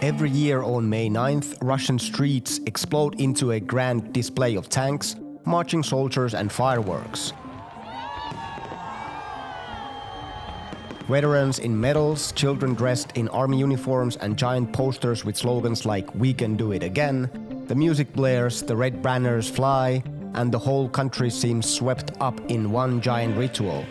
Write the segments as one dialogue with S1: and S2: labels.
S1: Every year on May 9th, Russian streets explode into a grand display of tanks, marching soldiers and fireworks. Veterans in medals, children dressed in army uniforms and giant posters with slogans like "We can do it again." The music blares, the red banners fly, and the whole country seems swept up in one giant ritual.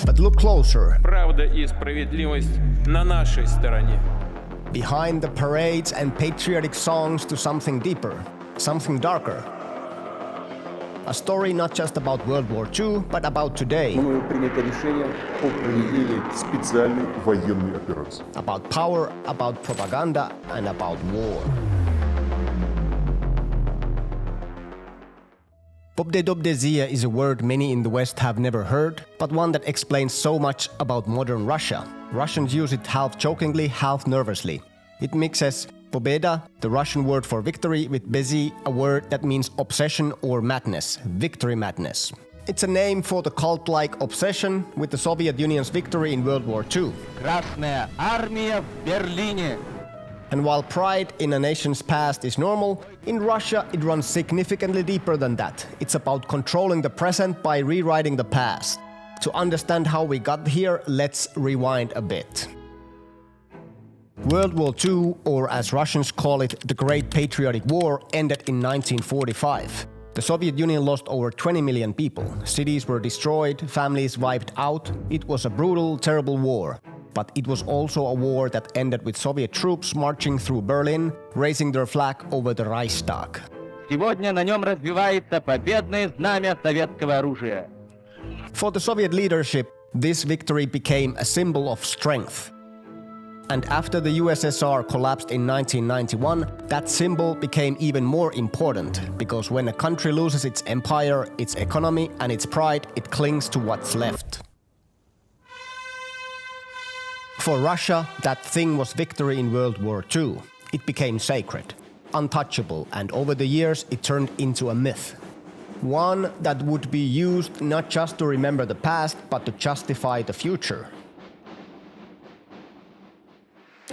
S1: But look closer.
S2: Правда и справедливость на нашей стороне.
S1: Behind the parades and patriotic songs to something deeper, something darker. A story not just about World War II, but about today.
S3: Мною принято решение о проведении специальной военной операции.
S1: About power, about propaganda, and about war. Pobedobdezia is a word many in the West have never heard, but one that explains so much about modern Russia. Russians use it half jokingly, half nervously. It mixes pobeda, the Russian word for victory, with bezi, a word that means obsession or madness, victory madness. It's a name for the cult-like obsession with the Soviet Union's victory in World War II.
S4: Красная армия в Берлине.
S1: And while pride in a nation's past is normal, in Russia it runs significantly deeper than that. It's about controlling the present by rewriting the past. To understand how we got here, let's rewind a bit. World War II, or as Russians call it, the Great Patriotic War, ended in 1945. The Soviet Union lost over 20 million people. Cities were destroyed, families wiped out. It was a brutal, terrible war. But it was also a war that ended with Soviet troops marching through Berlin, raising their flag over the Reichstag.
S4: Сегодня на нем развивается победное знамя советского оружия.
S1: For the Soviet leadership, this victory became a symbol of strength. And after the USSR collapsed in 1991, that symbol became even more important, because when a country loses its empire, its economy, and its pride, it clings to what's left. For Russia, that thing was victory in World War II. It became sacred, untouchable, and over the years it turned into a myth. One that would be used not just to remember the past, but to justify the future.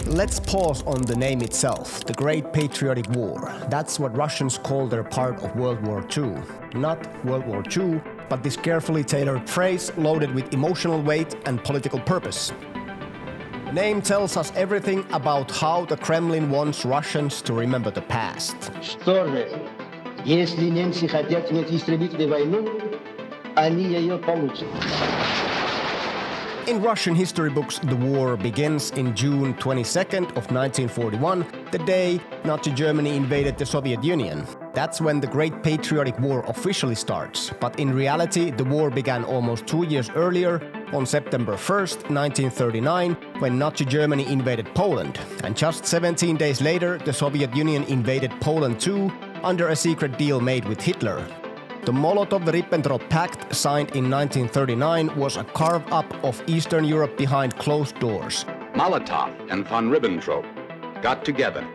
S1: Let's pause on the name itself, the Great Patriotic War. That's what Russians call their part of World War II. Not World War II, but this carefully tailored phrase loaded with emotional weight and political purpose. The name tells us everything about how the Kremlin wants Russians to remember the past.
S5: Что же, если немцы хотят иметь истребительную войну, они ее получат.
S1: In Russian history books, the war begins in June 22nd of 1941, the day Nazi Germany invaded the Soviet Union. That's when the Great Patriotic War officially starts. But in reality, the war began almost 2 years earlier, on September 1st, 1939, when Nazi Germany invaded Poland. And just 17 days later, the Soviet Union invaded Poland too, under a secret deal made with Hitler. The Molotov-Ribbentrop Pact, signed in 1939, was a carve-up of Eastern Europe behind closed doors.
S6: Molotov and von Ribbentrop got together,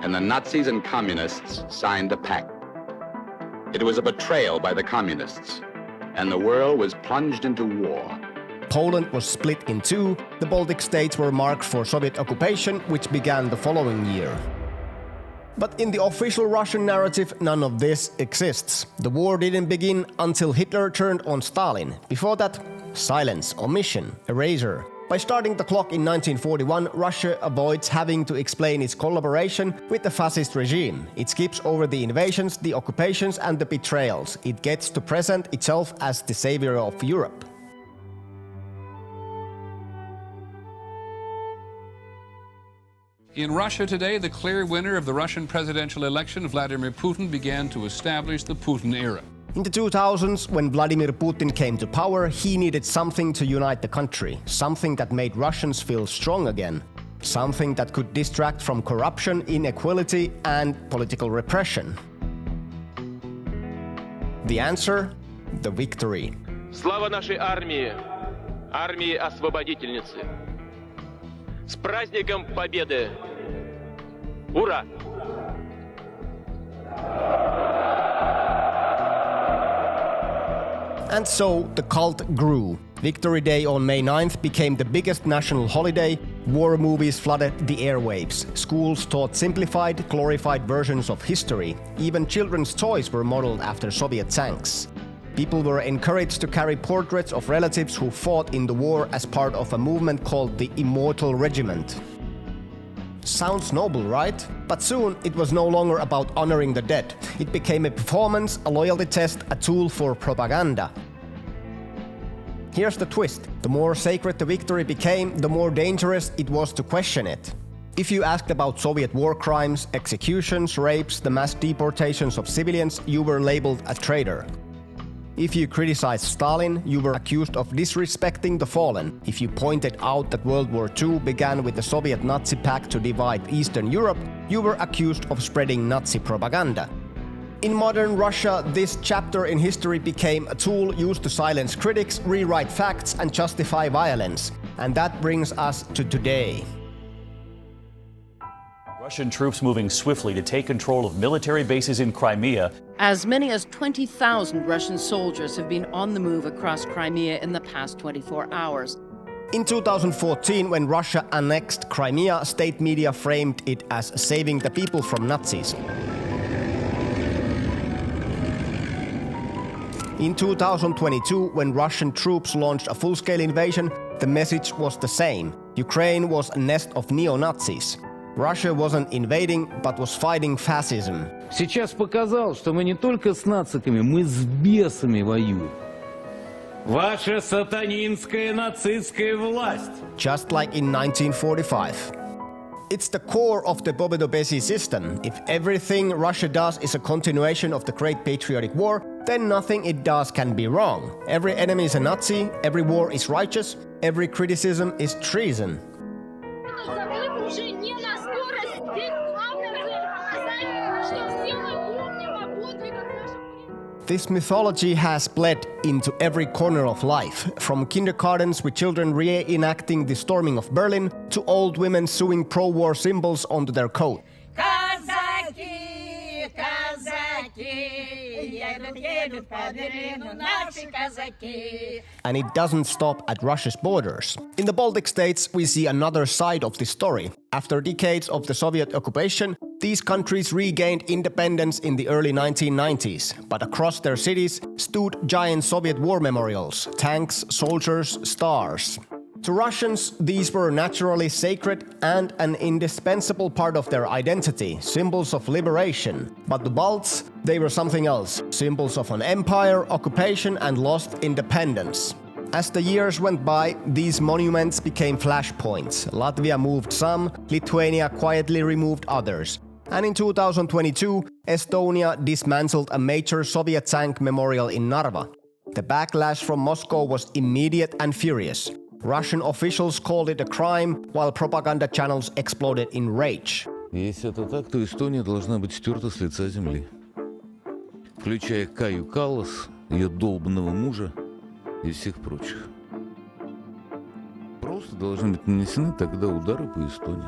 S6: and the Nazis and Communists signed a pact. It was a betrayal by the Communists, and the world was plunged into war.
S1: Poland was split in two. The Baltic states were marked for Soviet occupation, which began the following year. But in the official Russian narrative, none of this exists. The war didn't begin until Hitler turned on Stalin. Before that, silence, omission, erasure. By starting the clock in 1941, Russia avoids having to explain its collaboration with the fascist regime. It skips over the invasions, the occupations, and the betrayals. It gets to present itself as the savior of Europe.
S7: In Russia today, the clear winner of the Russian presidential election, Vladimir Putin, began to establish the Putin era.
S1: In the 2000s, when Vladimir Putin came to power, he needed something to unite the country, something that made Russians feel strong again, something that could distract from corruption, inequality, and political repression. The answer? The victory.
S2: Слава нашей армии, армии-освободительницы! С праздником Победы! Ура!
S1: And so the cult grew. Victory Day on May 9th became the biggest national holiday. War movies flooded the airwaves. Schools taught simplified, glorified versions of history. Even children's toys were modeled after Soviet tanks. People were encouraged to carry portraits of relatives who fought in the war as part of a movement called the Immortal Regiment. Sounds noble, right? But soon it was no longer about honoring the dead. It became a performance, a loyalty test, a tool for propaganda. Here's the twist. The more sacred the victory became, the more dangerous it was to question it. If you asked about Soviet war crimes, executions, rapes, the mass deportations of civilians, you were labeled a traitor. If you criticized Stalin, you were accused of disrespecting the fallen. If you pointed out that World War II began with the Soviet Nazi pact to divide Eastern Europe, you were accused of spreading Nazi propaganda. In modern Russia, this chapter in history became a tool used to silence critics, rewrite facts, and justify violence. And that brings us to today.
S8: Russian troops moving swiftly to take control of military bases in Crimea.
S9: As many as 20,000 Russian soldiers have been on the move across Crimea in the past 24 hours.
S1: In 2014, when Russia annexed Crimea, state media framed it as saving the people from Nazis. In 2022, when Russian troops launched a full-scale invasion, the message was the same. Ukraine was a nest of neo-Nazis. Russia wasn't invading, but was fighting fascism.
S10: Сейчас показал, что мы не только с нациками, мы с бесами воюем. Ваша сатанинская нацистская власть.
S1: Just like in 1945. It's the core of the Bobedobesi system. If everything Russia does is a continuation of the Great Patriotic War, then nothing it does can be wrong. Every enemy is a Nazi, every war is righteous, every criticism is treason. This mythology has bled into every corner of life, from kindergartens with children reenacting the storming of Berlin to old women sewing pro-war symbols onto their coat. And it doesn't stop at Russia's borders. In the Baltic states, we see another side of this story. After decades of the Soviet occupation, these countries regained independence in the early 1990s, but across their cities stood giant Soviet war memorials, tanks, soldiers, stars. To Russians, these were naturally sacred and an indispensable part of their identity, symbols of liberation. But the Balts, they were something else, symbols of an empire, occupation, and lost independence. As the years went by, these monuments became flashpoints. Latvia moved some, Lithuania quietly removed others. And in 2022, Estonia dismantled a major Soviet tank memorial in Narva. The backlash from Moscow was immediate and furious. Russian officials called it a crime, while propaganda channels exploded in rage.
S10: Если это так, то Эстония должна быть стерта с лица земли. Включая Каю Каллас, ее долбанного мужа и всех прочих. Просто должны быть нанесены тогда удары по Эстонии.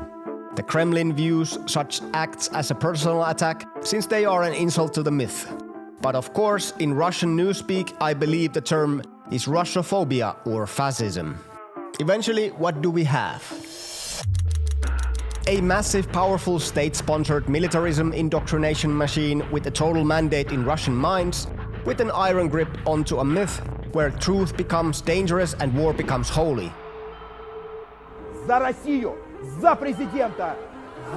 S1: The Kremlin views such acts as a personal attack, since they are an insult to the myth. But of course, in Russian newspeak, I believe the term is Russophobia or fascism. Eventually, what do we have? A massive, powerful state-sponsored militarism indoctrination machine with a total mandate in Russian minds, with an iron grip onto a myth where truth becomes dangerous and war becomes holy.
S11: За Россию! За президента!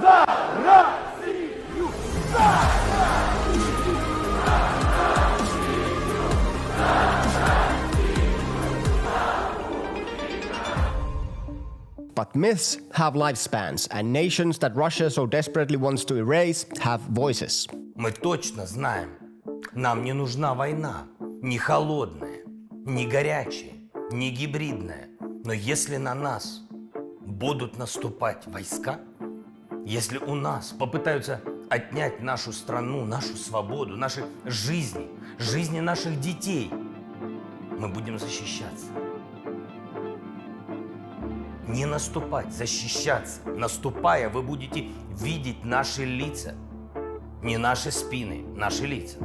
S11: За Россию!
S1: But myths have lifespans, and nations that Russia so desperately wants to erase have voices.
S12: Мы точно знаем, нам не нужна война, ни холодная, ни горячая, ни гибридная. Но если на нас будут наступать войска, если у нас попытаются отнять нашу страну, нашу свободу, наши жизни, жизни наших детей, мы будем защищаться. Не наступать, защищаться. Наступая, вы будете видеть наши лица. Не наши спины, наши лица.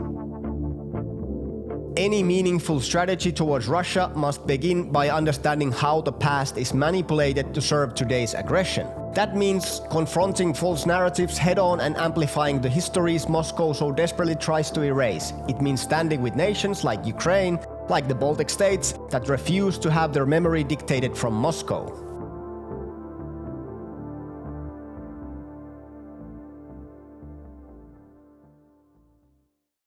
S1: Any meaningful strategy towards Russia must begin by understanding how the past is manipulated to serve today's aggression. That means confronting false narratives head-on and amplifying the histories Moscow so desperately tries to erase. It means standing with nations like Ukraine, like the Baltic states, that refuse to have their memory dictated from Moscow.